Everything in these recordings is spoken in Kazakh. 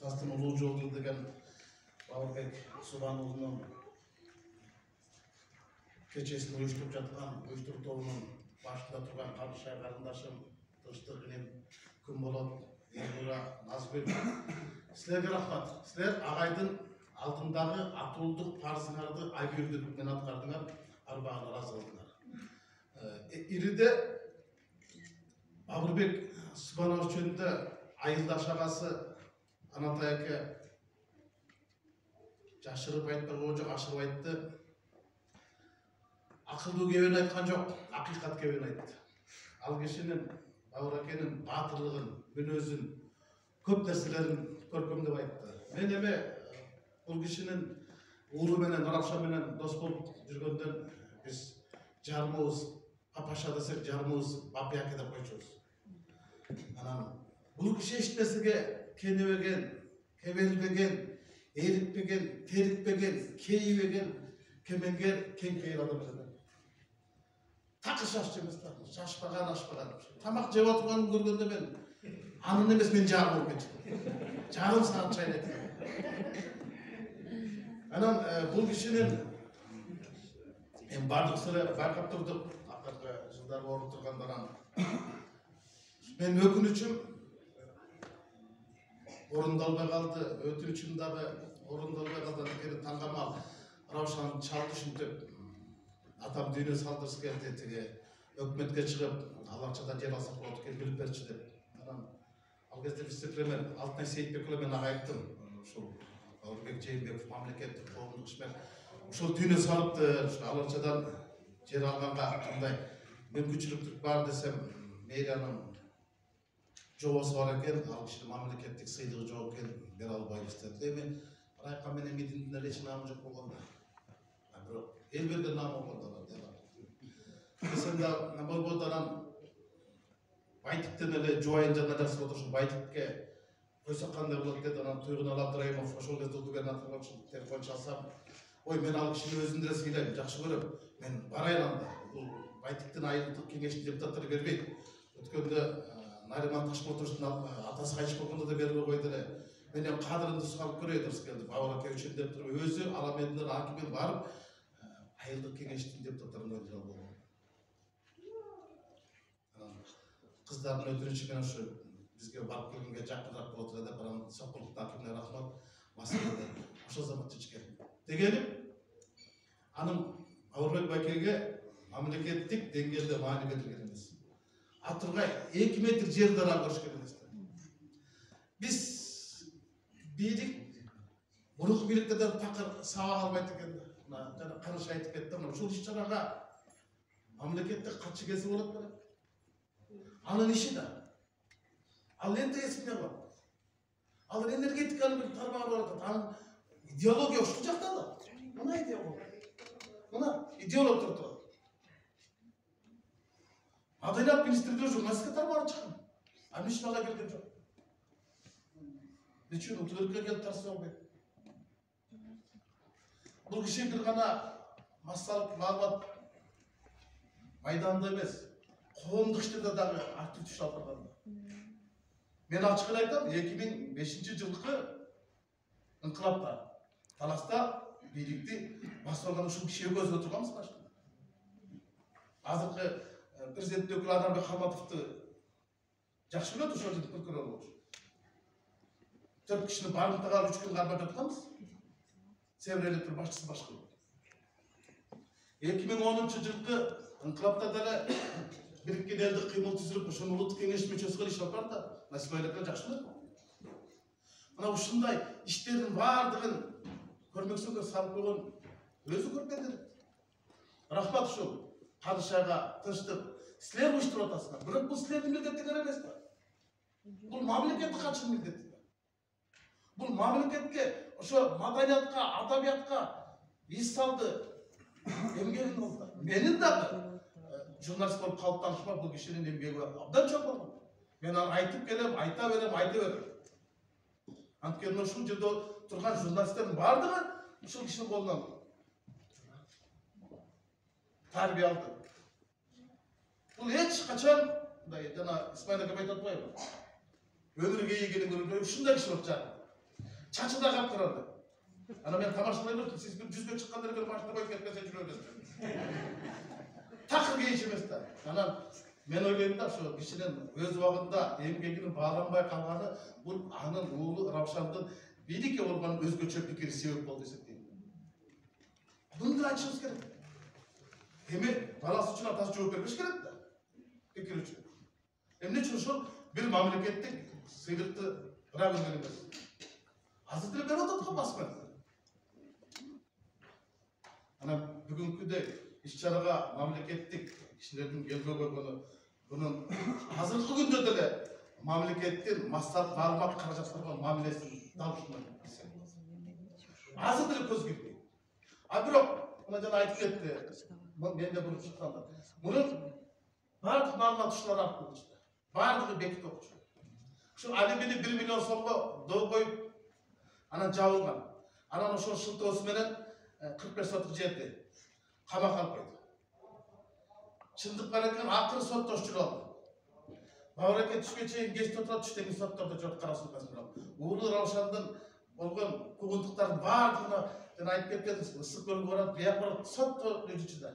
Kastım Ulu Joldur деген Бауырбек Субанұлының кечесін uyuşturup жатқан uyuşturup тобының başında тұрған Қабышай қарындашым Тыныштықменен Күнболот, Елнұра, Назгүл. Сілерге рахмат. Сілер ағайдың алдындағы атулдық парызыңарды айгердікпен атқардыңар, арбағына разы қылдыңар. Ириде Бауырбек Субанұлы жөнінде айылдаш ағасы Анатай әке жашырып айтпаған жоқ, ашырып айтты. Ақылды кебен айтқан жоқ, ақиқат кебен айтты. Ал кешенен Бауыр әкенің батырлығын, мінезін, көп нәрселерін көркемдеп айтты. Мен еме бұл кешенен Уğur менен, Нұрапша менен дос болып жүргенден біз жармауыз, папаша десек жармауыз, бапи әке деп қойшуыз. Бұл кіші ешнесіге кенебеген, кебелбеген, ерікпеген, терікпеген, кейбеген, кеменгер, кеңкейір адам еді. Тақы шашты емес, шашпаған, ашпаған. Тамақ жеп отырғанын көргенде мен, анын емес, мен жарым болып кетшім. Жарым сағат шайнайды. Бұл кішінен мен бардық сірі байқап тұрдық, ақырғы жылдар орын тұрғандаран. Мен өкінішім орындалбай қалды, өтінішімдағы орындалбай қалды, дегені таңғамал. Раушан шалды үшін деп, атам дүйіне салдырсы келді, теге өкіметке шығып, алақшадан жер алсақ болды, кел біліп берші деп. Ал кезде вице-премьер Алтынай Сейітбекұлы мен ағайттым. Бауырбек Жээнбеков мемлекеттік қоғамдық ішмен. Ошол дүйіне салыпты, алақшадан жер алғанға қандай мүмкіншілік бар десем, мэрияның жобасы бар екен, ал кіші мемлекеттік сыйлығы жоқ екен, бер албай істеді. Мен Райқа менен Мединидің речі намы жоқ болғанда. Ел берген намы болғанда. Десемде болғандан Байтиктен әлі жуайын жаңа жақсы отыршын Байтикке қойсақ қандай болады деді, Тұйғын Алабдырайымов ошол кезде губернаторлық үшін телефон шалсам, ой, мен ал кішіні өзімді сыйлаймын, жақсы көрем, мен барайын анда. Бұл Байтиктен айылдық кеңештің депутаттары бермейді. Өткенде Нариман Ташмотовтың атасы қайтыс болғанда да беріле қойды. Менен қадірімді сұғалып көрейді дұрыс келді. Бауыр әке үшін деп тұрып, өзі Аламедінің акимен барып, айылдық кеңештің депутаттарын өтірі болған. Қыздардың өтіріншімен ұшы бізге барып келгенге жақынырақ болып отырады, бірақ соққылықтың акиміне рахмат, масылады. Ошо замат жечкен. Дегенім, аным Бауырбек Бәкеге мемлекеттік деңгейде маани берілген емес. Атырғай 2 метр жерді арам көрішкен емес. Біз билік, бұрық биліктерден тақыр сабақ албайды екенді. Жаңа Қарыш айтып кетті, ошол іс-шараға мемлекеттік қатшы кесі болады ма? Анын іші да. Ал енді есімде бар. Ал энергетиканы бір тармағы бар. Анын идеология ұшыл жақта да. Мына идеология. Мына идеолог тұрды. Адайлап министрде журналистке тармағы шыққан. Амиш бала келген жоқ. Нечен ұтылырға келіп тарсы оңбай. Бұл кеше бір ғана массалық мағлұмат майданда емес, қоғамдық іштерде дағы актив түш алдырғанда. Мен ашық айтам, 2005 жылғы инқилапта, таласта билікті басылған үшін кеше көзі отырғанбыз башында. Азырқы президент өкілі Анарбек Хаматовты жақсы біледі ошол жерде прокурор болуш. 4 кишини барымтаға 3 күн қармап жатқанбыз. Севреліктің башчысы башқы. 2010 жылғы инқилапта дәлі біріккен елді қимыл түзіліп, ошоны ұлттық кеңеш мүшесі қылып ишап бар да, Насибайлыққа жақсы біледі. Мына ушундай иштердин бардығын көрмексөңгө салып қойған өзі көргендер. Рахмат ушул Қадышайға тыныштық. Сілер ұйыштырып атасыңдар. Бірақ бұл сілердің милдеттер емес па? Бұл мамлекеттік хатшының милдеті. Бұл мамлекетке, ошо маданиятка, адабиятка ес салды. Емгегін болды. Менің дағы журналист болып қалыптанышыма бұл кешенің емгегі абдан чоң болған. Мен айтып келем, айта берем. Анткені ушул жерде тұрған журналистердің бардығы ушул кишинин колунан тарбия алды. Бұл еч қачан, жана Исмайыл ака айтып атпайбы? Өмірге егенін көргенде ушундай киши болуп жатыр. Çaçıda kaptırardı. Ana ben tamaşalayıp siz bir cüzge çıkanları bir maçta koyup ketmese жүрөбүз. Takır geçemez de. Ana men ойлойм да, şu kişinin öz убагында эмгегинин бааланбай калганы бул анын уулу Равшандын бийликке болгон өзгөчө пикири себеп болду эсептейм. Bunu da açmamız gerek. Hem balası için atası cevap vermiş gerek de. Fikir için. Hem ne için şu bir memlekette sıyrıktı bırak önlerimiz. Hazretleri ben oda basmadı. Ana bugünkü de işçilere memleketlik kişilerin geldiği bunun hazırlıklı günde de memleketin masraf varmak karacaklarına muamelesini davuşturmak. Hazretleri köz gibi. Abirok, buna can ayıp etti. Ben de bunu çıkmadım. Bunun bardık malına tuşları arttırdı işte. Bardığı bekit okucu. Şu alibini 1 milyon soğukla doğu koyup anan javılgan. Anan o şıltı osmenen 45 sotuk жерде қамақ алып қойды. Шындық бар екен, ақыры сотта ұшырып алды. Бауыреке түске шейін кеште отырады, түштен соттарда жоқ қарасын қасында. Уулу Раушандың болған қуғындықтардың барлығына ben ayıp ketkediniz, ısık bölümü var, biyak var, sotto rejüçüde.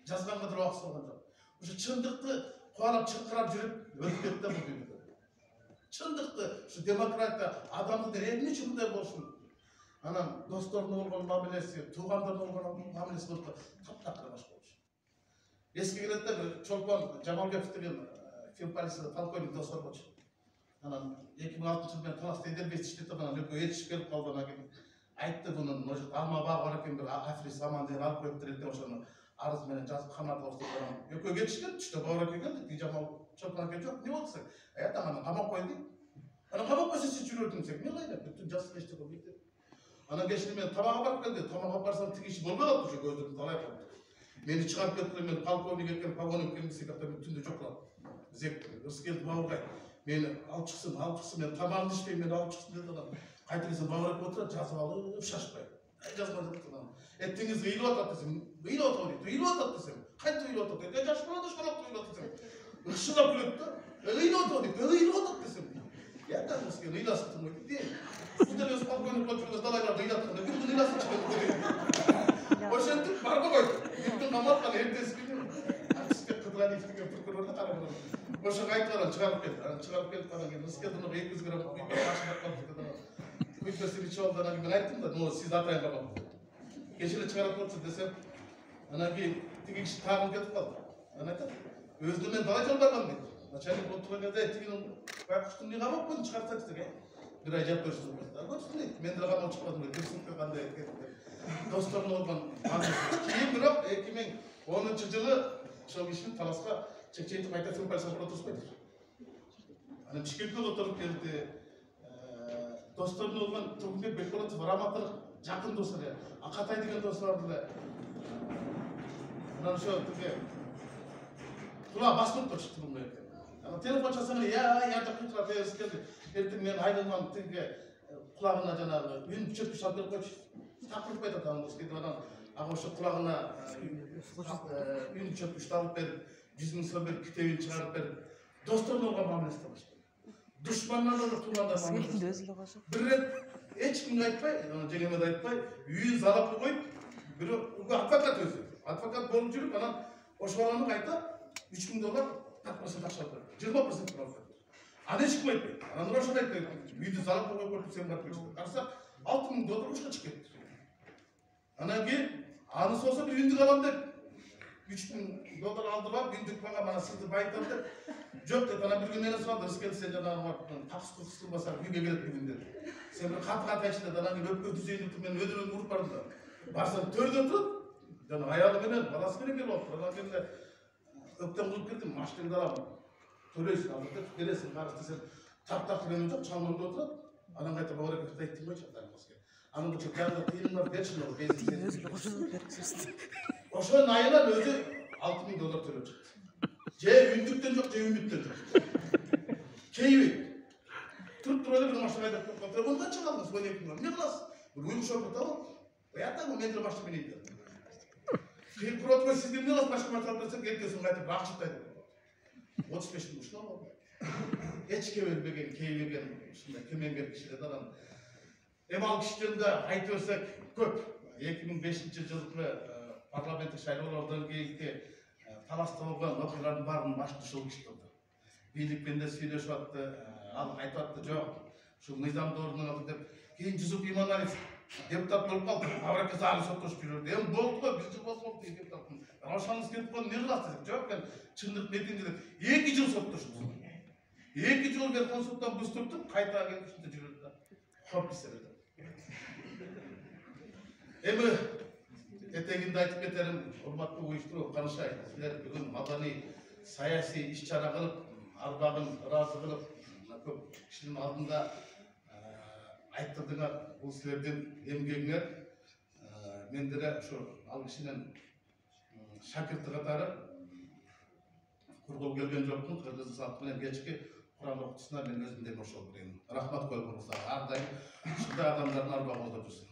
Жазған kadar vakıs olған жоқ. Şu çındıқты kovalap çıkırap жүріп, öldü кетті bu dünyada. Çındıқты, şu demokratya, adamды emni için bunday bolsun. Anam, dostlarının olған mamilesi, tuğanların olған mamilesi болып tap-takıra başka olmuş. Eski gelette bir Çolpan Jamalbekov деген film polisi, polkovnik dostlar bolmuş. Anam, 2006 yılında Talas'ta ederbest işletip, anam, yetişip gelip kaldı ona gelip. Aytты bunun, alma bağı var eкен bir Afris aman deyen alıp koyup direkt oşunu arız menen жазып қамат olsun. Ökö geçişken, düştü bağır eken geldi, Jamal Çolpan eken жоқ, ne oldu sen? Ayat ana qamak koydu. Ana qamak koysa siz жүрөrdүң sen, ne qayda? Bütün jası eşte koydu. Ana geçti men tamağa barıp geldi, tamağa barsam tig işi bolmay kaldı, şu gözüm talay kaldı. Meni çıkarıp kettiler, men polkovnik eken, pavonik eken sekakta bütünde jokladı. Zek, ırыс келdi bağırgay. Meni alып çıksın, men tamamını içpeyim, meni alып çıksın dedi adam. Қайтыңызды бауырап отырады, жазып алып, шашпай. Жазбай жатқан. Еттеңіз үйіліп атады десем, үйіліп атады дейді, үйіліп атады десем, қайта үйіліп атады дейді, жашпалады, шолақты үйіліп атады десем. Ұқшылап күледі да, үйіліп атады дейді, үйіліп атады десем. Яқтан өскен, үйласып тұрмайды дейді. Бұндар өз полковник болып жүргіз далайларды үйлатқанда, бір күн үйласып шығады көреді. Ошентіп барғы қойды. Ертең қаматқан ертесі күні. Артистер Қыдырәлиев деген прокурорды қарап Ошо қайтып шығарып келді, Рыскелдин 200 грамм үйге ашылып қалды. Күйтмесін içi oldu, ben ayттым да, siz atayın babam. Geçeli çıkarıp otursun desem, tigi kişi tağım ketip kaldı. Aytadi, özünü men dalay jol bargam deydi. Начальник отырған кезде тигинин байкуштун не қамап қойдың шығарса десек, бір ай жап көрсін дейді. Көрсін дейді, мен де қамап шықпадым дейді, көрсініп қандай достарым болған. Кейін бірақ 2010 жылы сол кишinin Таласқа чек-чейтіп қайта сен отырыспайды. Бишкекке отырып келді. Dostlarım olman Turgutbek Bekbolatov Ramatov жақын достары, Ақатай деген достары да. Мына ошо тиги кула басып тұрып шықты бұл екен. Телефон жасағанда, я жақын тұрады, келді. Ертең мен айналман тиги құлағына жанагы үн чөпкүш алып беріп қойшы. Тақырып айтады анау дейді, аға ошо құлағына үн чөпкүшті алып беріп, 100 мың сом беріп, кітебін шығарып беріп, достарым olған мамилесіне başladı. Düşmanlarla tuğlanlar mamlesi. Bir ret hiç kimle aytpay, jengeme de aytpay, үйün залапты koyup, biri advokat özü. Advokat bolup жүрүп, анан ошоланы кайта $3000 takmasını takşadı. 20% kuraldı. Ana hiç kim aytpay. Anан ошол айтты, үйдү залапты koyup sen барып келчиң. Карасак $6000 ушка чыгып кетти. Анан кийин аны соосо bir үйүндү алам деп $3000 aldı var, gündük bana bana sizde bayıtam der. Yok dedi, bana bir gün nene sordu, Rıskeli sen canına var, taksı kıskıl basar, güne gelip bir gün dedi. Sen bir kat açtı da, hani öpke düzeyini ben ödülünü vurup varım da. Varsan törde oturup, yani ayağını benen, balası benen gelip otur. Ona ben de öpten vurup girdim, maçtığını da alamam. Töreysin, aldı, gelesin, karıştı sen. Tak beni yok, çalmanda oturup, anam kayta bağıra köfte ettim mi çatlar maske. Anam bu çok yanında kıyının var, geçin olur, bezin. Oşo nayılar özü $6000 törüp çıktı. Je ündükten yok, je ümitten yok. Keyvi. Turup durayla bir maçta kaydak yok. Telefondan çıkaldınız, böyle yapayım. Ne kılasın? Bir uyum şortu tamam. Hayatta bu mendil maçta beni yedi. Kıyıp kuratma sizden ne kılasın başka maçta alırsak, ertesini kaytıp rakçıktaydı. 35 bin uçuna oldu. Hiç kevermegen, keyvegen, kemengen kişiler daran. Ал кишиден да айтып берсек көп. 2005 жылғы парламенттік шайлаулардан кейінгі таласта болған оқиғалардың барын башында ушул киши турду. Бийликпен де сүйлөшүп атты, ал айтып атты, жок, ушул мыйзамды орнотот деп. Кийин Жусуп Иманалиев депутат болуп калды. Абракка залы соттошуп жүрдү. Эми болду го, 1 жыл болду деп депутаттын. Ошоңуз кетип калды, эмне кыласыз деп. Жок, мен чындык метинде деп 2 жыл соттоштум. 2 жыл Верховный суттан бус туруп, кайта келип ушунда жүрөт да. Хоп иселет. Эми этегинде айтып кетерим, урматтуу уюштуруу карашай. Силер бүгүн маданий саясий иш-чара кылып, арбагын ыраазы кылып, көп кишинин алдында айттырдыңар. Бул силердин эмгегиңер. Мен деле ушу ал кишинин шакирти катары кургул келген жокмун. Кыргыз салты менен кечки Кур'ан окутусуна мен өзүм де кошулуп берейин. Рахмат көп мырза. Ар дайым ушундай адамдардын арбагында жүрсүн.